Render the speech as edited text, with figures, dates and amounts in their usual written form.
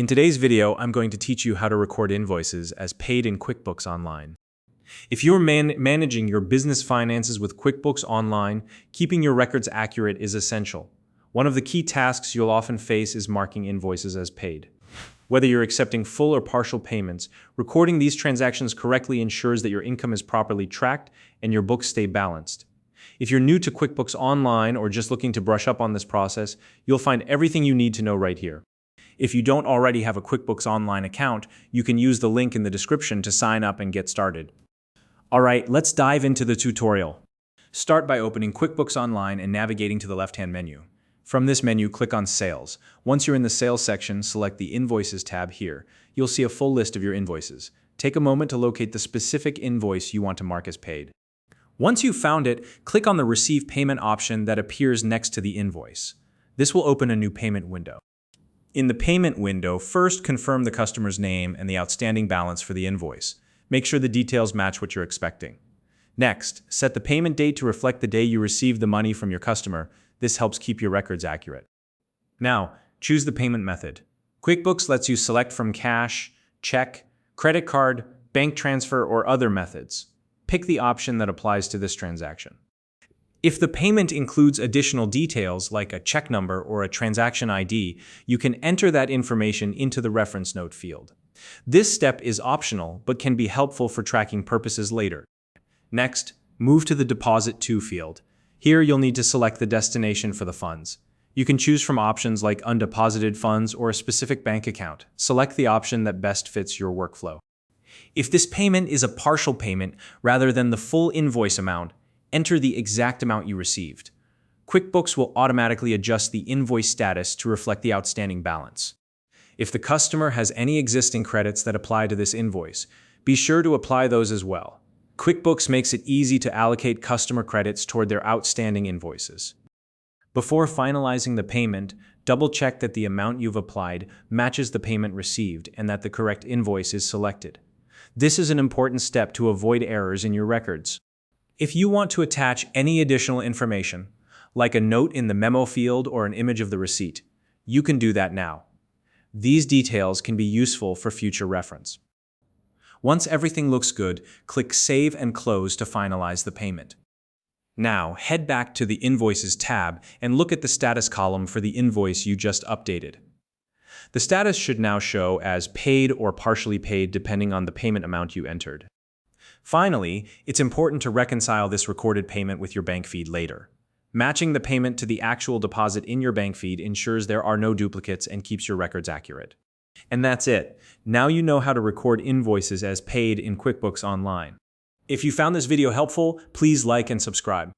In today's video, I'm going to teach you how to record invoices as paid in QuickBooks Online. If you're managing your business finances with QuickBooks Online, keeping your records accurate is essential. One of the key tasks you'll often face is marking invoices as paid. Whether you're accepting full or partial payments, recording these transactions correctly ensures that your income is properly tracked and your books stay balanced. If you're new to QuickBooks Online or just looking to brush up on this process, you'll find everything you need to know right here. If you don't already have a QuickBooks Online account, you can use the link in the description to sign up and get started. Alright, let's dive into the tutorial. Start by opening QuickBooks Online and navigating to the left-hand menu. From this menu, click on Sales. Once you're in the Sales section, select the Invoices tab here. You'll see a full list of your invoices. Take a moment to locate the specific invoice you want to mark as paid. Once you've found it, click on the Receive Payment option that appears next to the invoice. This will open a new payment window. In the payment window, first confirm the customer's name and the outstanding balance for the invoice. Make sure the details match what you're expecting. Next, set the payment date to reflect the day you received the money from your customer. This helps keep your records accurate. Now, choose the payment method. QuickBooks lets you select from cash, check, credit card, bank transfer, or other methods. Pick the option that applies to this transaction. If the payment includes additional details like a check number or a transaction ID, you can enter that information into the reference note field. This step is optional but can be helpful for tracking purposes later. Next, move to the Deposit To field. Here you'll need to select the destination for the funds. You can choose from options like undeposited funds or a specific bank account. Select the option that best fits your workflow. If this payment is a partial payment rather than the full invoice amount, enter the exact amount you received. QuickBooks will automatically adjust the invoice status to reflect the outstanding balance. If the customer has any existing credits that apply to this invoice, be sure to apply those as well. QuickBooks makes it easy to allocate customer credits toward their outstanding invoices. Before finalizing the payment, double-check that the amount you've applied matches the payment received and that the correct invoice is selected. This is an important step to avoid errors in your records. If you want to attach any additional information, like a note in the memo field or an image of the receipt, you can do that now. These details can be useful for future reference. Once everything looks good, click Save and Close to finalize the payment. Now, head back to the Invoices tab and look at the status column for the invoice you just updated. The status should now show as paid or partially paid depending on the payment amount you entered. Finally, it's important to reconcile this recorded payment with your bank feed later. Matching the payment to the actual deposit in your bank feed ensures there are no duplicates and keeps your records accurate. And that's it. Now you know how to record invoices as paid in QuickBooks Online. If you found this video helpful, please like and subscribe.